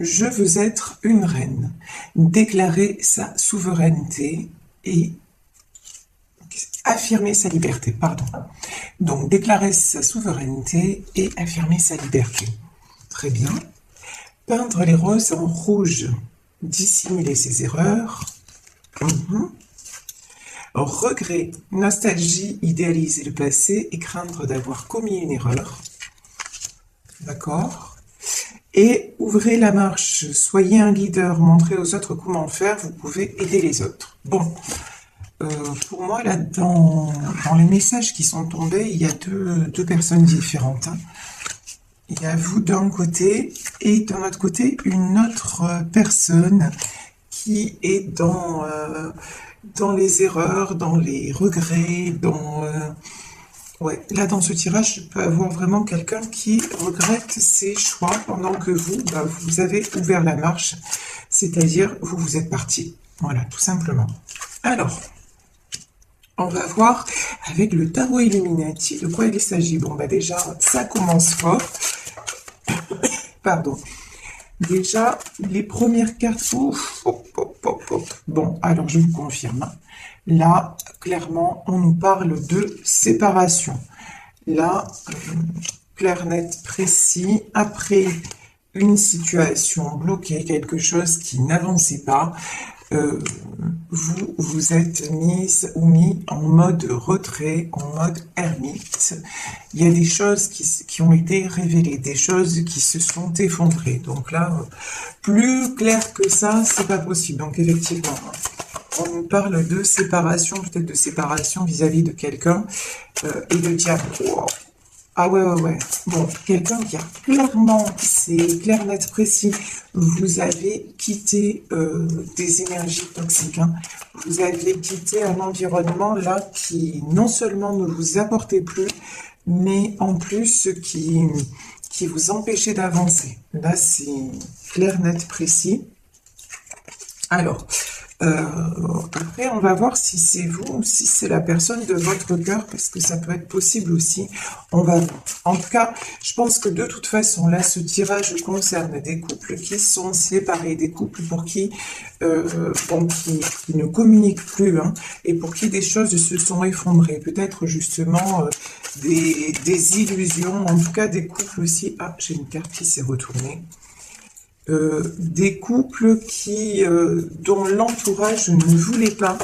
je veux être une reine. Déclarer sa souveraineté et affirmer sa liberté, pardon. Donc, déclarer sa souveraineté et affirmer sa liberté. Très bien. Peindre les roses en rouge. Dissimuler ses erreurs. Regret, nostalgie, idéaliser le passé et craindre d'avoir commis une erreur. D'accord. Et ouvrez la marche, soyez un leader, montrez aux autres comment faire, vous pouvez aider les autres. Bon, pour moi, là, dans les messages qui sont tombés, il y a deux personnes différentes. Hein. Il y a vous d'un côté et d'un autre côté, une autre personne qui est dans les erreurs, dans les regrets, ouais, là, dans ce tirage, je peux avoir vraiment quelqu'un qui regrette ses choix pendant que vous, vous avez ouvert la marche, c'est-à-dire vous êtes parti. Voilà, tout simplement. Alors, on va voir avec le tarot Illuminati de quoi il s'agit. Bon, déjà, ça commence fort. Pardon. Déjà, les premières cartes... Ouf, bon, alors je vous confirme. Là, clairement, on nous parle de séparation. Là, clair, net, précis. Après une situation bloquée, quelque chose qui n'avançait pas, vous vous êtes mise ou mis en mode retrait, en mode ermite. Il y a des choses qui ont été révélées, des choses qui se sont effondrées. Donc là, plus clair que ça, c'est pas possible. Donc effectivement, on nous parle de séparation, peut-être de séparation vis-à-vis de quelqu'un et de diable. Wow. Ah ouais. Bon, quelqu'un qui a clairement, c'est clair, net, précis, vous avez quitté des énergies toxiques. Hein. Vous avez quitté un environnement là qui non seulement ne vous apportait plus, mais en plus qui vous empêchait d'avancer. Là, c'est clair, net, précis. Alors, après, on va voir si c'est vous ou si c'est la personne de votre cœur, parce que ça peut être possible aussi. On va voir. En tout cas, je pense que de toute façon, là, ce tirage concerne des couples qui sont séparés, des couples pour qui, qui ne communiquent plus, hein, et pour qui des choses se sont effondrées. Peut-être justement des illusions, en tout cas des couples aussi. Ah, j'ai une carte qui s'est retournée. Des couples dont l'entourage ne voulait pas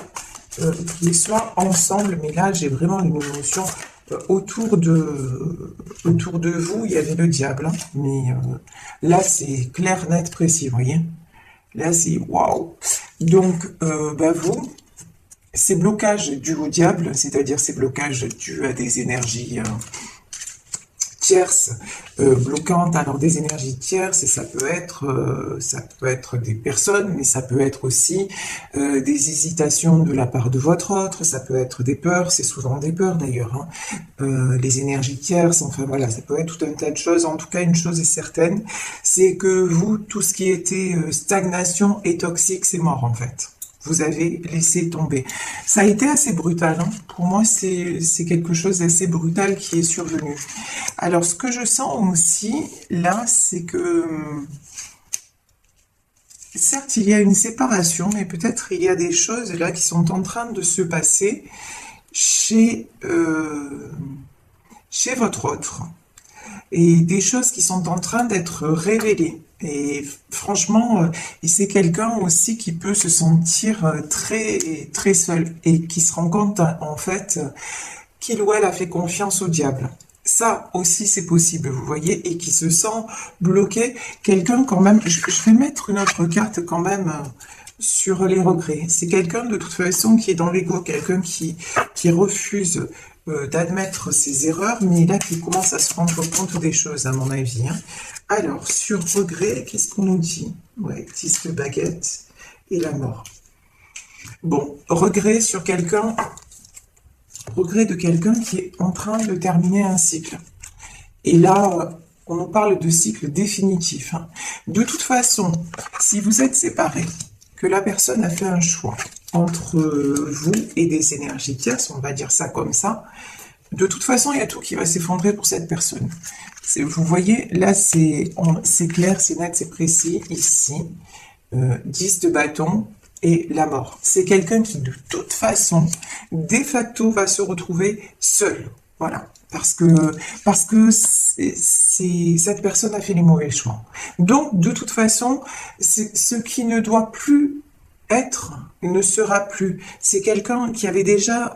qu'ils soient ensemble, mais là j'ai vraiment une émotion autour de vous, il y avait le diable, hein, mais là c'est clair, net, précis, vous voyez, là c'est waouh. Donc vous, ces blocages dus au diable, c'est-à-dire ces blocages dus à des énergies tierces, bloquantes, alors des énergies tierces, et ça peut être des personnes, mais ça peut être aussi des hésitations de la part de votre autre, ça peut être des peurs, c'est souvent des peurs d'ailleurs, hein. Les énergies tierces, enfin voilà, ça peut être tout un tas de choses. En tout cas, une chose est certaine, c'est que vous, tout ce qui était stagnation et toxique, c'est mort en fait. Vous avez laissé tomber. Ça a été assez brutal. Hein. Pour moi, c'est quelque chose d'assez brutal qui est survenu. Alors, ce que je sens aussi, là, c'est que... certes, il y a une séparation, mais peut-être il y a des choses là qui sont en train de se passer chez votre autre. Et des choses qui sont en train d'être révélées. Et franchement, c'est quelqu'un aussi qui peut se sentir très, très seul et qui se rend compte en fait qu'il ou elle a fait confiance au diable. Ça aussi c'est possible, vous voyez, et qui se sent bloqué. Quelqu'un quand même, je vais mettre une autre carte quand même sur les regrets. C'est quelqu'un de toute façon qui est dans l'ego, quelqu'un qui refuse d'admettre ses erreurs, mais là qui commence à se rendre compte des choses, à mon avis. Hein. Alors, sur regret, qu'est-ce qu'on nous dit? Ouais, 10 de baguette et la mort. Bon, regret sur quelqu'un, regret de quelqu'un qui est en train de terminer un cycle. Et là, on nous parle de cycle définitif. Hein. De toute façon, si vous êtes séparés, que la personne a fait un choix entre vous et des énergies tierces, on va dire ça comme ça, De toute façon, il y a tout qui va s'effondrer pour cette personne. Vous voyez, là, c'est clair, c'est net, c'est précis. Ici, 10 de bâton et la mort. C'est quelqu'un qui, de toute façon, de facto, va se retrouver seul. Voilà. Parce que cette personne a fait les mauvais choix. Donc, de toute façon, ce qui ne doit plus être ne sera plus. C'est quelqu'un qui avait déjà...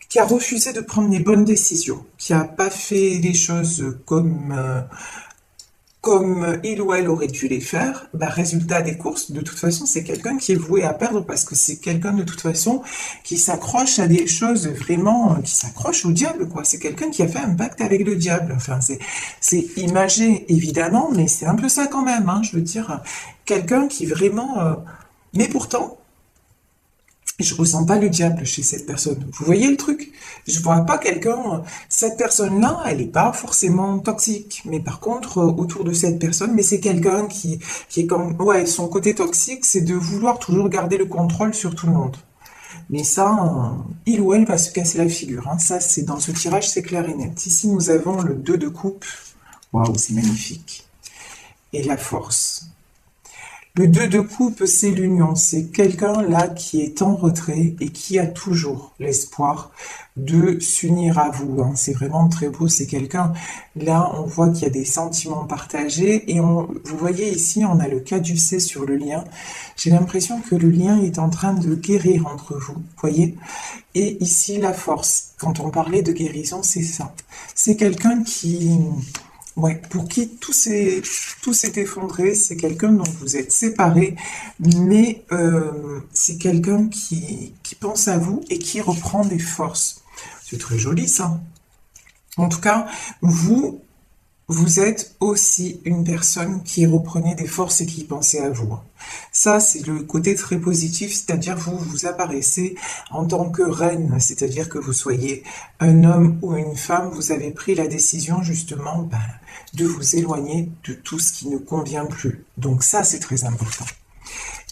qui a refusé de prendre les bonnes décisions, qui n'a pas fait les choses comme il ou elle aurait dû les faire. Bah, résultat des courses, de toute façon, c'est quelqu'un qui est voué à perdre parce que c'est quelqu'un de toute façon qui s'accroche à des choses vraiment, qui s'accroche au diable, quoi. C'est quelqu'un qui a fait un pacte avec le diable. Enfin, c'est imagé, évidemment, mais c'est un peu ça quand même, hein, je veux dire. Quelqu'un qui vraiment... mais pourtant, je ressens pas le diable chez cette personne. Vous voyez le truc? Je vois pas quelqu'un. Cette personne-là, elle est pas forcément toxique, mais par contre, autour de cette personne, mais c'est quelqu'un qui est comme, ouais, son côté toxique, c'est de vouloir toujours garder le contrôle sur tout le monde. Mais ça, il ou elle va se casser la figure. Hein. Ça, c'est dans ce tirage, c'est clair et net. Ici, nous avons le 2 de coupe. Waouh, c'est magnifique. Et la force. Le 2 de coupe, c'est l'union. C'est quelqu'un là qui est en retrait et qui a toujours l'espoir de s'unir à vous. Hein. C'est vraiment très beau. C'est quelqu'un, là, on voit qu'il y a des sentiments partagés. Et vous voyez ici, on a le caducée sur le lien. J'ai l'impression que le lien est en train de guérir entre vous. Vous voyez? Et ici, la force. Quand on parlait de guérison, c'est ça. C'est quelqu'un qui... Ouais, pour qui tout s'est effondré, c'est quelqu'un dont vous êtes séparés, mais c'est quelqu'un qui pense à vous et qui reprend des forces. C'est très joli ça. En tout cas, vous êtes aussi une personne qui reprenait des forces et qui pensait à vous. Ça, c'est le côté très positif, c'est-à-dire vous apparaissez en tant que reine, c'est-à-dire que vous soyez un homme ou une femme, vous avez pris la décision justement de vous éloigner de tout ce qui ne convient plus. Donc ça, c'est très important.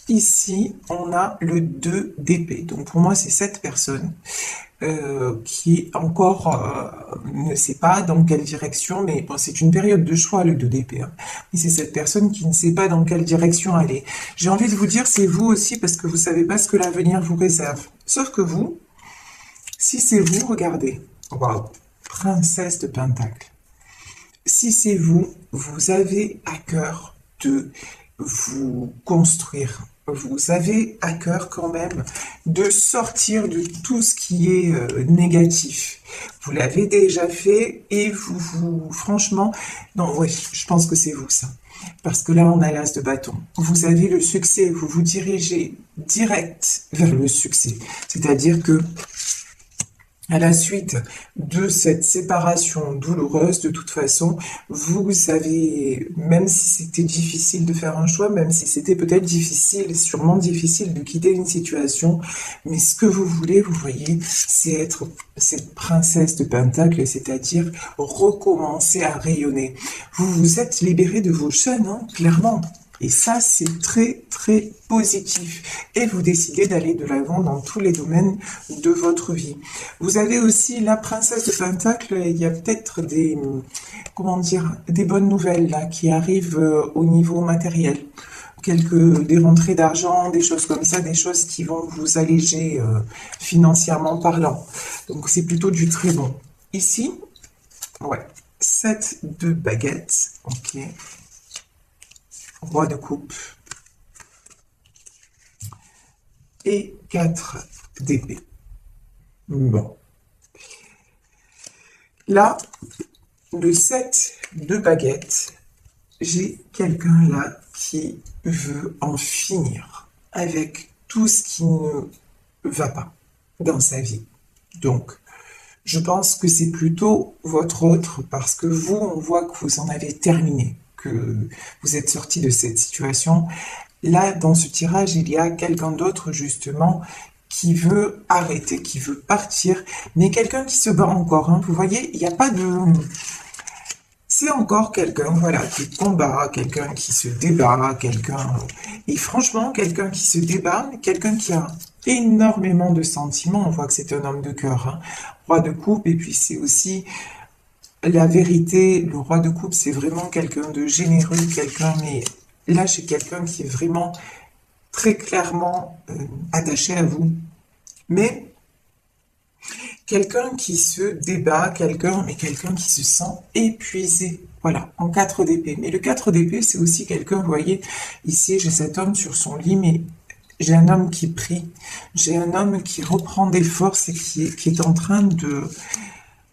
Ici, on a le 2 d'épée. Donc pour moi, c'est cette personne qui encore ne sait pas dans quelle direction, mais bon, c'est une période de choix, le 2 d'épée. Hein. Et c'est cette personne qui ne sait pas dans quelle direction aller. J'ai envie de vous dire, c'est vous aussi, parce que vous ne savez pas ce que l'avenir vous réserve. Sauf que vous, si c'est vous, regardez. Waouh, princesse de Pentacle. Si c'est vous, vous avez à cœur de vous construire. Vous avez à cœur quand même de sortir de tout ce qui est négatif. Vous l'avez déjà fait et franchement, non, oui, je pense que c'est vous ça. Parce que là, on a l'as de bâton. Vous avez le succès, vous vous dirigez direct vers le succès. C'est-à-dire que à la suite de cette séparation douloureuse, de toute façon, vous avez, même si c'était difficile de faire un choix, même si c'était peut-être difficile, sûrement difficile de quitter une situation, mais ce que vous voulez, vous voyez, c'est être cette princesse de Pentacle, c'est-à-dire recommencer à rayonner. Vous vous êtes libéré de vos chaînes, hein, clairement. Et ça, c'est très, très positif. Et vous décidez d'aller de l'avant dans tous les domaines de votre vie. Vous avez aussi la princesse de Pentacle. Il y a peut-être des, comment dire, des bonnes nouvelles là qui arrivent au niveau matériel. Des rentrées d'argent, des choses comme ça, des choses qui vont vous alléger financièrement parlant. Donc, c'est plutôt du très bon. Ici, ouais, 7 de baguettes. Ok. Roi de coupe et 4 d'épée. Bon. Là, le 7 de baguette, j'ai quelqu'un là qui veut en finir avec tout ce qui ne va pas dans sa vie. Donc, je pense que c'est plutôt votre autre parce que vous, on voit que vous en avez terminé, que vous êtes sorti de cette situation. Là, dans ce tirage, il y a quelqu'un d'autre, justement, qui veut arrêter, qui veut partir, mais quelqu'un qui se bat encore. Hein. Vous voyez, il n'y a pas de... C'est encore quelqu'un, voilà, qui combat, quelqu'un qui se débat, quelqu'un... Et franchement, quelqu'un qui se débat, mais quelqu'un qui a énormément de sentiments. On voit que c'est un homme de cœur, hein. Roi de coupe, et puis c'est aussi la vérité. Le roi de coupe, c'est vraiment quelqu'un de généreux, quelqu'un, mais là, j'ai quelqu'un qui est vraiment très clairement attaché à vous. Mais quelqu'un qui se débat, mais quelqu'un qui se sent épuisé. Voilà, en 4 d'épée. Mais le 4 d'épée, c'est aussi quelqu'un, vous voyez, ici, j'ai cet homme sur son lit, mais j'ai un homme qui prie. J'ai un homme qui reprend des forces et qui est en train de...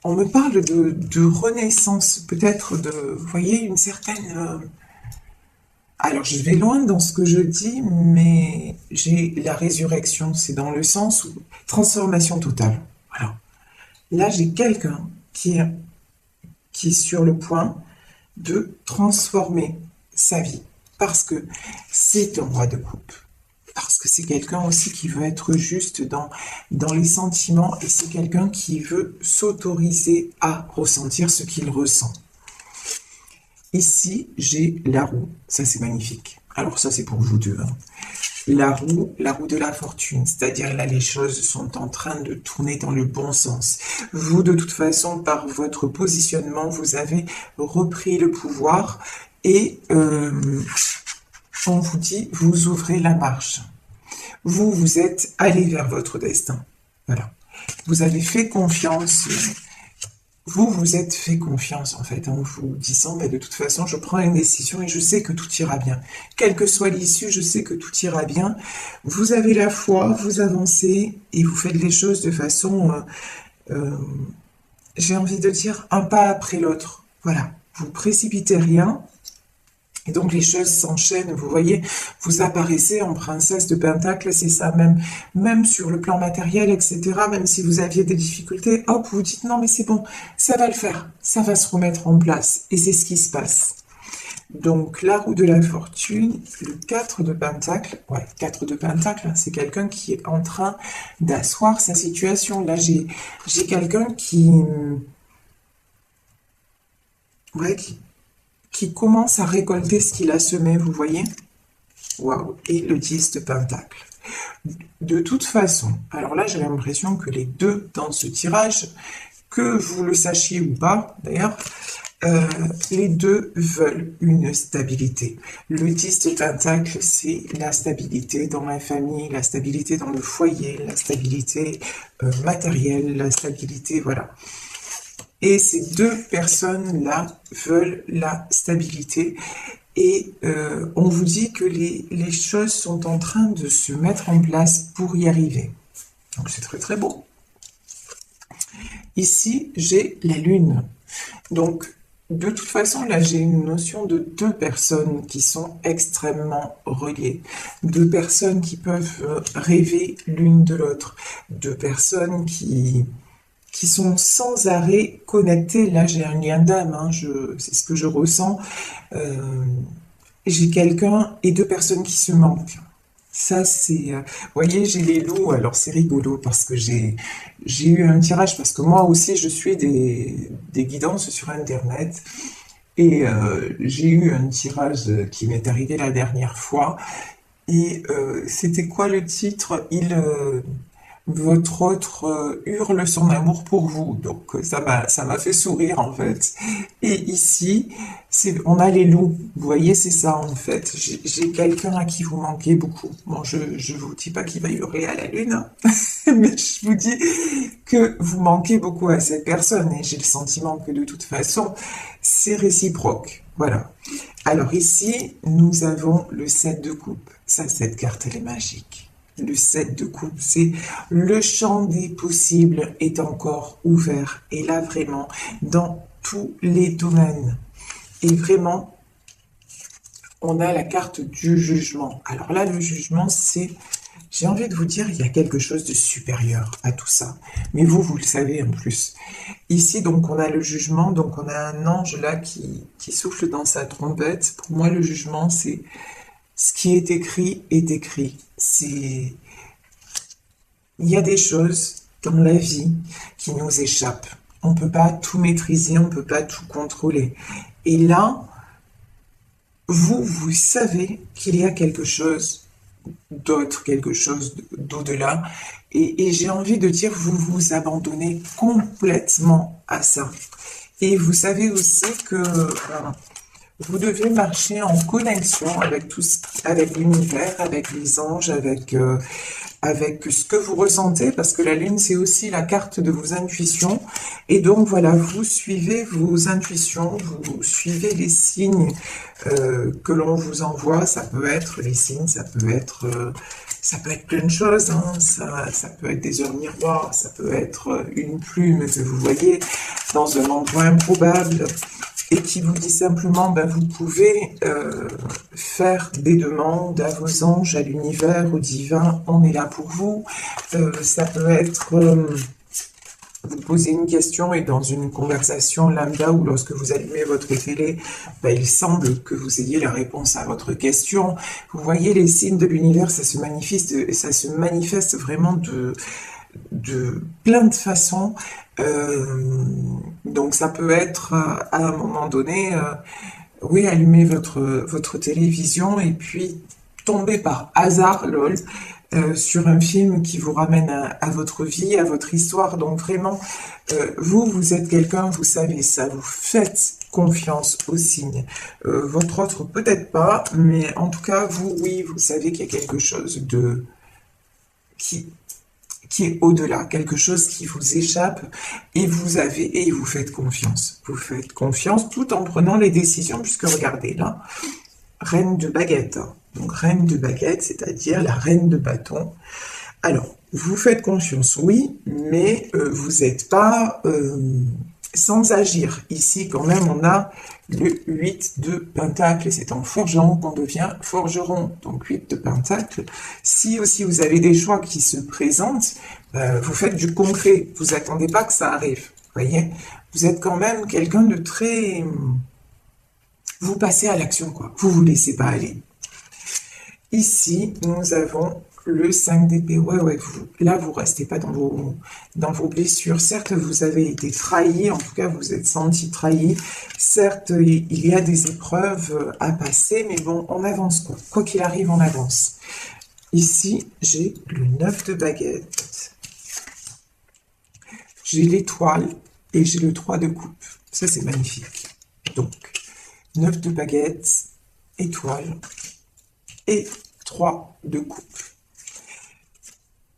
On me parle de renaissance, peut-être de... Vous voyez, une certaine... Alors, je vais loin dans ce que je dis, mais j'ai la résurrection, c'est dans le sens où transformation totale. Voilà. Là, j'ai quelqu'un qui est sur le point de transformer sa vie, parce que c'est un roi de coupe, parce que c'est quelqu'un aussi qui veut être juste dans les sentiments, et c'est quelqu'un qui veut s'autoriser à ressentir ce qu'il ressent. Ici, j'ai la roue, ça c'est magnifique. Alors ça c'est pour vous deux, hein. La roue de la fortune, c'est-à-dire là les choses sont en train de tourner dans le bon sens. Vous de toute façon, par votre positionnement, vous avez repris le pouvoir et on vous dit, vous ouvrez la marche. Vous êtes allé vers votre destin. Voilà. Vous avez fait confiance. Vous êtes fait confiance en fait en vous disant de toute façon je prends une décision et je sais que tout ira bien. Quelle que soit l'issue, je sais que tout ira bien. Vous avez la foi, vous avancez et vous faites les choses de façon, j'ai envie de dire, un pas après l'autre. Voilà, vous précipitez rien. Et donc les choses s'enchaînent, vous voyez, vous apparaissez en princesse de Pentacle, c'est ça, même sur le plan matériel, etc., même si vous aviez des difficultés, hop, vous dites non mais c'est bon, ça va le faire, ça va se remettre en place, et c'est ce qui se passe. Donc la roue de la fortune, le 4 de Pentacle, ouais, 4 de Pentacle, c'est quelqu'un qui est en train d'asseoir sa situation. Là j'ai quelqu'un qui commence à récolter ce qu'il a semé, vous voyez? Waouh! Et le 10 de Pentacle. De toute façon, alors là, j'ai l'impression que les deux dans ce tirage, que vous le sachiez ou pas, d'ailleurs, les deux veulent une stabilité. Le 10 de Pentacle, c'est la stabilité dans la famille, la stabilité dans le foyer, la stabilité matérielle, la stabilité, voilà. Et ces deux personnes-là veulent la stabilité. Et on vous dit que les choses sont en train de se mettre en place pour y arriver. Donc c'est très très beau. Ici, j'ai la Lune. Donc, de toute façon, là, j'ai une notion de deux personnes qui sont extrêmement reliées. Deux personnes qui peuvent rêver l'une de l'autre. Deux personnes qui sont sans arrêt connectés. Là, j'ai un lien d'âme, hein, c'est ce que je ressens. J'ai quelqu'un et deux personnes qui se manquent. Ça, c'est... vous voyez, j'ai les loups, alors c'est rigolo parce que j'ai eu un tirage, parce que moi aussi, je suis des guidances sur Internet. Et j'ai eu un tirage qui m'est arrivé la dernière fois. Et c'était quoi le titre? Votre autre hurle son amour pour vous. Donc ça m'a fait sourire en fait. Et ici, on a les loups. Vous voyez, c'est ça en fait. J'ai quelqu'un à qui vous manquez beaucoup. Bon, je vous dis pas qu'il va hurler à la lune, hein, mais je vous dis que vous manquez beaucoup à cette personne. Et j'ai le sentiment que de toute façon, c'est réciproque. Voilà. Alors ici, nous avons le 7 de coupe. Ça, cette carte, elle est magique. Le 7 de coupe, c'est le champ des possibles est encore ouvert. Et là, vraiment, dans tous les domaines. Et vraiment, on a la carte du jugement. Alors là, le jugement, c'est... J'ai envie de vous dire, il y a quelque chose de supérieur à tout ça. Mais vous le savez en plus. Ici, donc, on a le jugement. Donc, on a un ange là qui souffle dans sa trompette. Pour moi, le jugement, c'est... Ce qui est écrit est écrit. Il y a des choses dans la vie qui nous échappent. On ne peut pas tout maîtriser, on ne peut pas tout contrôler. Et là, vous savez qu'il y a quelque chose d'autre, quelque chose d'au-delà. Et j'ai envie de dire, vous vous abandonnez complètement à ça. Et vous savez aussi que vous devez marcher en connexion avec avec l'univers, avec les anges, avec ce que vous ressentez, parce que la lune, c'est aussi la carte de vos intuitions. Et donc, voilà, vous suivez vos intuitions, vous suivez les signes que l'on vous envoie. Ça peut être les signes, ça peut être plein de choses, hein. Ça peut être des heures miroirs, ça peut être une plume que vous voyez dans un endroit improbable, et qui vous dit simplement, ben, vous pouvez faire des demandes à vos anges, à l'univers, au divin, on est là pour vous. Ça peut être, vous posez une question et dans une conversation lambda ou lorsque vous allumez votre télé, ben, il semble que vous ayez la réponse à votre question. Vous voyez, les signes de l'univers, ça se manifeste vraiment de plein de façons. Donc ça peut être à un moment donné, oui, allumer votre télévision et puis tomber par hasard, lol, sur un film qui vous ramène à votre vie, à votre histoire. Donc vraiment, vous êtes quelqu'un, vous savez ça, vous faites confiance aux signes. Votre autre peut-être pas, mais en tout cas, vous, oui, vous savez qu'il y a quelque chose qui est au-delà, quelque chose qui vous échappe, et vous faites confiance. Vous faites confiance tout en prenant les décisions, puisque regardez là, reine de baguette. Donc reine de baguette, c'est-à-dire la reine de bâton. Alors, vous faites confiance, oui, mais vous n'êtes pas sans agir. Ici, quand même, on a le 8 de pentacle, et c'est en forgeron qu'on devient forgeron. Donc 8 de pentacle. Si aussi vous avez des choix qui se présentent, vous faites du concret. Vous attendez pas que ça arrive. Voyez, vous êtes quand même quelqu'un de très... Vous passez à l'action, quoi. Vous vous laissez pas aller. Ici, nous avons le 5 d'épée. Ouais, vous restez pas dans vos blessures. Certes, vous avez été trahi, en tout cas, vous êtes senti trahi. Certes, il y a des épreuves à passer, mais bon, on avance, quoi. Quoi qu'il arrive, on avance. Ici, j'ai le 9 de baguette. J'ai l'étoile et j'ai le 3 de coupe. Ça, c'est magnifique. Donc, 9 de baguette, étoile et 3 de coupe.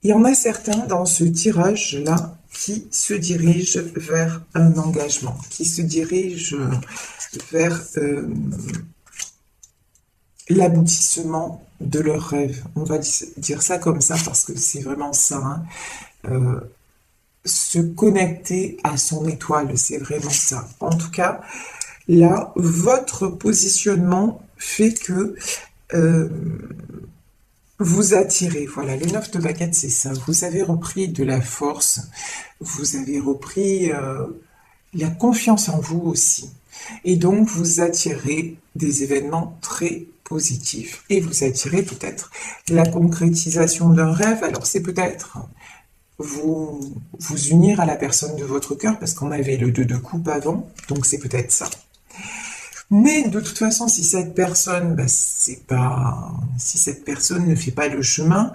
Il y en a certains dans ce tirage-là qui se dirigent vers un engagement, qui se dirigent vers l'aboutissement de leurs rêves. On va dire ça comme ça parce que c'est vraiment ça. Hein. Se connecter à son étoile, c'est vraiment ça. En tout cas, là, votre positionnement fait que vous attirez. Voilà, le 9 de baguette, c'est ça. Vous avez repris de la force, vous avez repris la confiance en vous aussi. Et donc, vous attirez des événements très positifs. Et vous attirez peut-être la concrétisation d'un rêve. Alors, c'est peut-être vous unir à la personne de votre cœur, parce qu'on avait le 2 de coupe avant, donc c'est peut-être ça. Mais de toute façon, si cette personne, si cette personne ne fait pas le chemin,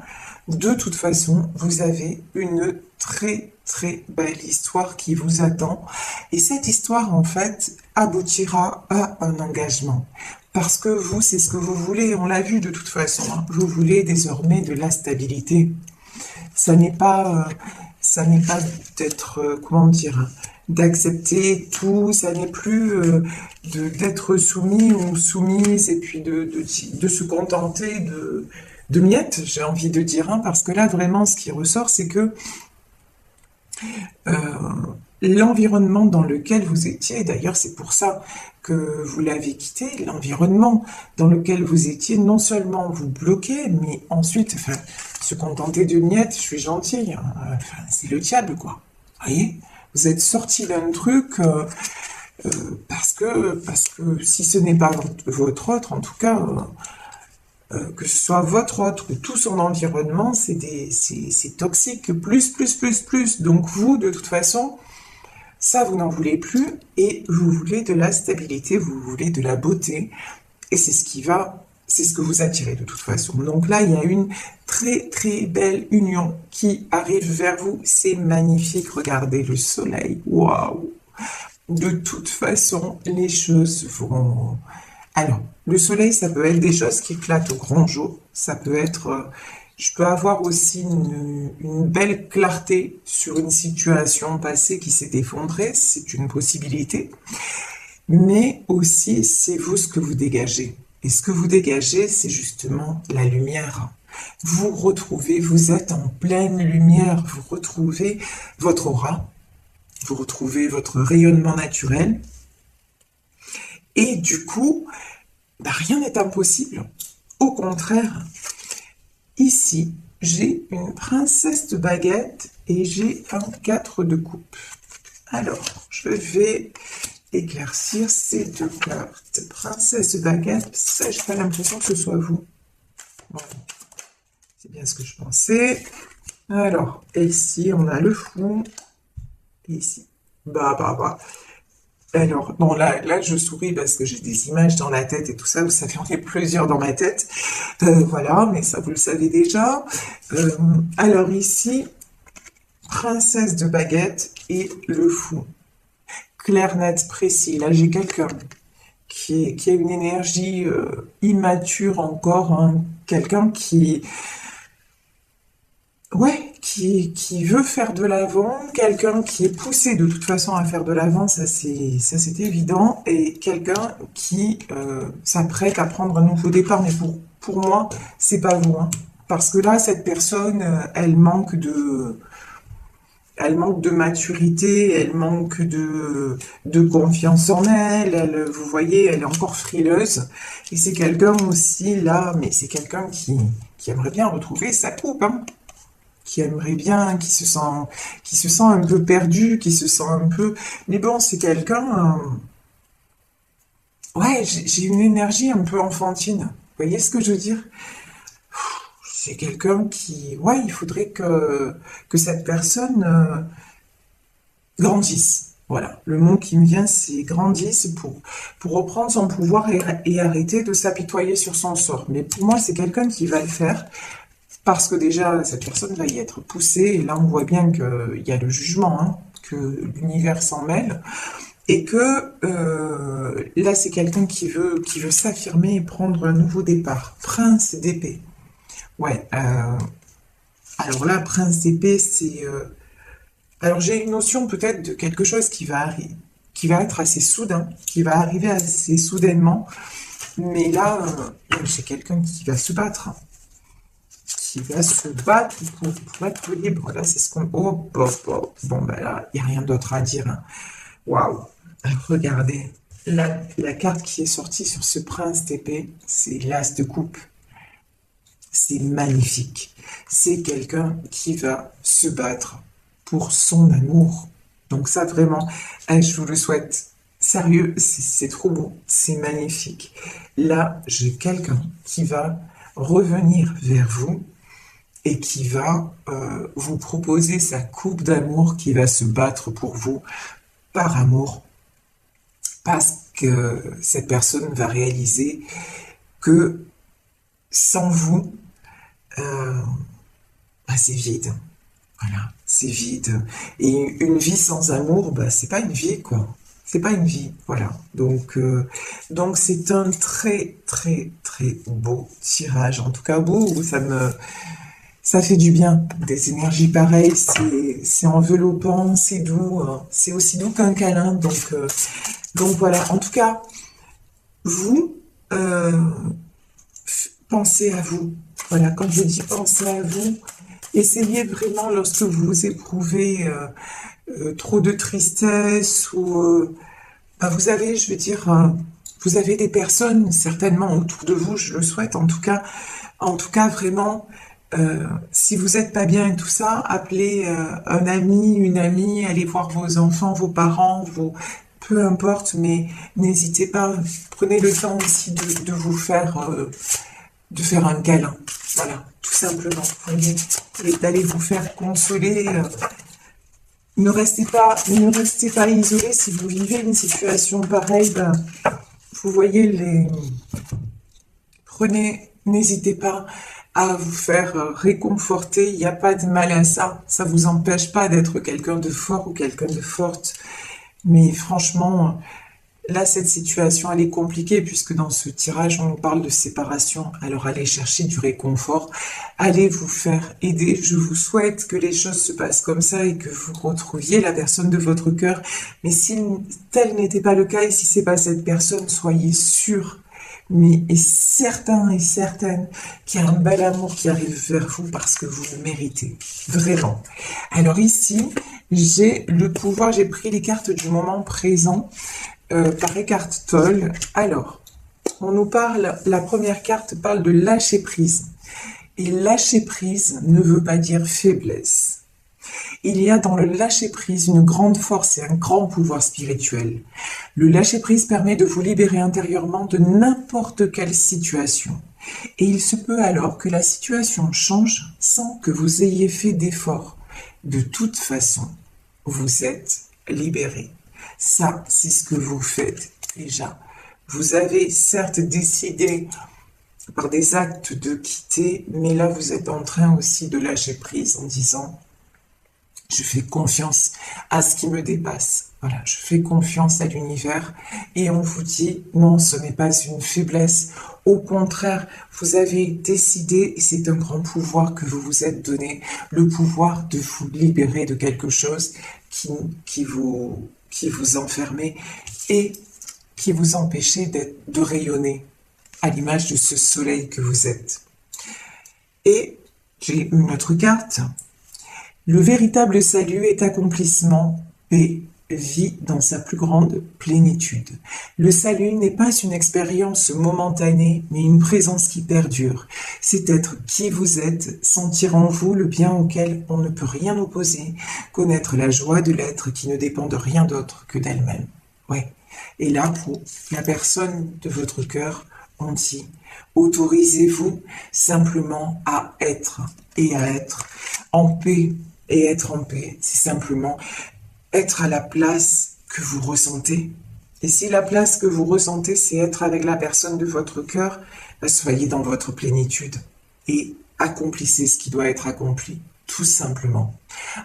de toute façon, vous avez une très très belle histoire qui vous attend. Et cette histoire, en fait, aboutira à un engagement. Parce que vous, c'est ce que vous voulez, on l'a vu de toute façon. Hein. Vous voulez désormais de la stabilité. Ça n'est pas d'être, comment dire, d'accepter tout, ça n'est plus d'être soumis ou soumise et puis de se contenter de miettes, j'ai envie de dire, hein, parce que là, vraiment, ce qui ressort, c'est que l'environnement dans lequel vous étiez, d'ailleurs, c'est pour ça que vous l'avez quitté, l'environnement dans lequel vous étiez, non seulement vous bloquez, mais ensuite, se contenter de miettes, je suis gentille, hein, c'est le diable, quoi. Vous voyez ? Vous êtes sorti d'un truc parce que si ce n'est pas votre autre, en tout cas, que ce soit votre autre ou tout son environnement, c'est toxique, plus. Donc vous, de toute façon, ça, vous n'en voulez plus et vous voulez de la stabilité, vous voulez de la beauté. Et c'est ce c'est ce que vous attirez de toute façon. Donc là, il y a une très très belle union qui arrive vers vous. C'est magnifique. Regardez le soleil. Waouh! De toute façon, les choses vont... Alors, le soleil, ça peut être des choses qui éclatent au grand jour. Ça peut être... je peux avoir aussi une belle clarté sur une situation passée qui s'est effondrée. C'est une possibilité. Mais aussi, c'est vous ce que vous dégagez. Et ce que vous dégagez, c'est justement la lumière. Vous retrouvez, vous êtes en pleine lumière, vous retrouvez votre aura, vous retrouvez votre rayonnement naturel. Et du coup, bah, rien n'est impossible. Au contraire, ici, j'ai une princesse de baguette et j'ai un 4 de coupe. Alors, je vais éclaircir ces deux cartes. Princesse de baguette, ça, j'ai pas l'impression que ce soit vous. Bon, c'est bien ce que je pensais. Alors, ici, on a le fou. Et ici, bah. Alors, non, là, je souris parce que j'ai des images dans la tête et tout ça. Vous savez, on est plusieurs dans ma tête. Voilà, mais ça, vous le savez déjà. Alors ici, princesse de baguette et le fou. Clair, net, précis. Là, j'ai quelqu'un qui a une énergie immature encore. Hein. Quelqu'un qui veut faire de l'avant, quelqu'un qui est poussé de toute façon à faire de l'avant, ça c'est évident, et quelqu'un qui s'apprête à prendre un nouveau départ, mais pour moi, c'est pas vous, hein. Parce que là, cette personne, elle manque de maturité, elle manque de confiance en elle, vous voyez, elle est encore frileuse, et c'est quelqu'un aussi, là, mais c'est quelqu'un qui aimerait bien retrouver sa coupe, hein. Qui aimerait bien, qui se sent un peu perdu, qui se sent un peu... Mais bon, c'est quelqu'un... Ouais, j'ai une énergie un peu enfantine. Vous voyez ce que je veux dire? C'est quelqu'un qui... Ouais, il faudrait que cette personne grandisse. Voilà, le mot qui me vient, c'est grandisse pour reprendre son pouvoir et arrêter de s'apitoyer sur son sort. Mais pour moi, c'est quelqu'un qui va le faire. Parce que déjà, cette personne va y être poussée, et là on voit bien qu'il y a le jugement, hein, que l'univers s'en mêle, et que là c'est quelqu'un qui veut s'affirmer et prendre un nouveau départ. Prince d'épée. Ouais, alors là, prince d'épée, c'est... alors j'ai une notion peut-être de quelque chose qui va être assez soudain, qui va arriver assez soudainement, mais là, j'ai quelqu'un qui va se battre. Qui va se battre pour être libre. Là, c'est ce qu'on... Oh, bon, ben là, il n'y a rien d'autre à dire. Hein. Waouh! Regardez, la carte qui est sortie sur ce prince d'épée, c'est l'as de coupe. C'est magnifique. C'est quelqu'un qui va se battre pour son amour. Donc ça, vraiment, je vous le souhaite. Sérieux, c'est trop beau. C'est magnifique. Là, j'ai quelqu'un qui va revenir vers vous et qui va vous proposer sa coupe d'amour, qui va se battre pour vous par amour, parce que cette personne va réaliser que sans vous, c'est vide. Voilà, c'est vide. Et une vie sans amour, c'est pas une vie, quoi. C'est pas une vie, voilà. Donc c'est un très, très, très beau tirage. En tout cas, beau, ça fait du bien. Des énergies pareilles, c'est enveloppant, c'est doux, hein. C'est aussi doux qu'un câlin. Donc voilà. En tout cas, vous, pensez à vous. Voilà, quand je dis pensez à vous, essayez vraiment lorsque vous éprouvez trop de tristesse ou vous avez, je veux dire, vous avez des personnes certainement autour de vous, je le souhaite en tout cas vraiment, si vous n'êtes pas bien et tout ça, appelez un ami, une amie, allez voir vos enfants, vos parents, peu importe, mais n'hésitez pas, prenez le temps aussi de vous faire un câlin, voilà, tout simplement, voyez, et d'aller vous faire consoler. Ne restez pas isolé si vous vivez une situation pareille. Vous voyez n'hésitez pas à vous faire réconforter, il n'y a pas de mal à ça, ça vous empêche pas d'être quelqu'un de fort ou quelqu'un de forte, mais franchement, là, cette situation, elle est compliquée puisque dans ce tirage, on nous parle de séparation. Alors, allez chercher du réconfort, allez vous faire aider. Je vous souhaite que les choses se passent comme ça et que vous retrouviez la personne de votre cœur. Mais si tel n'était pas le cas et si c'est pas cette personne, soyez sûr, mais et certain et certaine qu'il y a un bel amour qui arrive vers vous parce que vous le méritez. Vraiment. Alors ici, j'ai le pouvoir, j'ai pris les cartes du moment présent. Par Eckhart Tolle. Alors, on nous parle, la première carte parle de lâcher prise. Et lâcher prise ne veut pas dire faiblesse. Il y a dans le lâcher prise une grande force et un grand pouvoir spirituel. Le lâcher prise permet de vous libérer intérieurement de n'importe quelle situation. Et il se peut alors que la situation change sans que vous ayez fait d'effort. De toute façon, vous êtes libéré. Ça, c'est ce que vous faites déjà. Vous avez certes décidé par des actes de quitter, mais là, vous êtes en train aussi de lâcher prise en disant « Je fais confiance à ce qui me dépasse. Voilà, je fais confiance à l'univers. » Et on vous dit « Non, ce n'est pas une faiblesse. Au contraire, vous avez décidé, et c'est un grand pouvoir que vous vous êtes donné, le pouvoir de vous libérer de quelque chose qui vous enfermait et qui vous empêchait de rayonner à l'image de ce soleil que vous êtes. Et j'ai une autre carte. Le véritable salut est accomplissement, paix, vie dans sa plus grande plénitude. Le salut n'est pas une expérience momentanée, mais une présence qui perdure. C'est être qui vous êtes, sentir en vous le bien auquel on ne peut rien opposer, connaître la joie de l'être qui ne dépend de rien d'autre que d'elle-même. Ouais. Et là, pour la personne de votre cœur, on dit, autorisez-vous simplement à être en paix. Et être en paix, c'est simplement être à la place que vous ressentez. Et si la place que vous ressentez, c'est être avec la personne de votre cœur, soyez dans votre plénitude et accomplissez ce qui doit être accompli, tout simplement.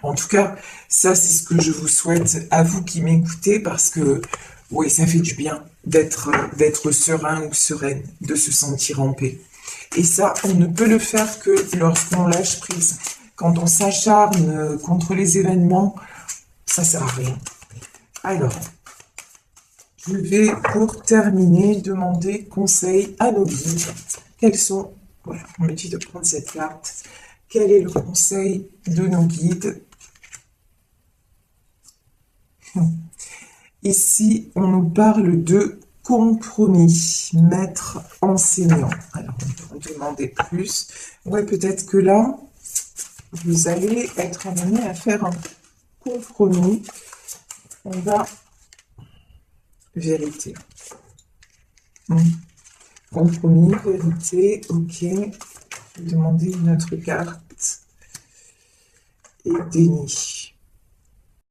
En tout cas, ça c'est ce que je vous souhaite à vous qui m'écoutez parce que, oui, ça fait du bien d'être serein ou sereine, de se sentir en paix. Et ça, on ne peut le faire que lorsqu'on lâche prise. Quand on s'acharne contre les événements, ça sert à rien. Alors, je vais pour terminer demander conseil à nos guides. Quels sont, voilà, on me dit de prendre cette carte. Quel est le conseil de nos guides? Ici, on nous parle de compromis, maître enseignant. Alors, on peut en demander plus. Ouais, peut-être que là, vous allez être amené à faire un compromis. On va vérité. Compromis, vérité, ok. Je vais demander une autre carte. Et déni.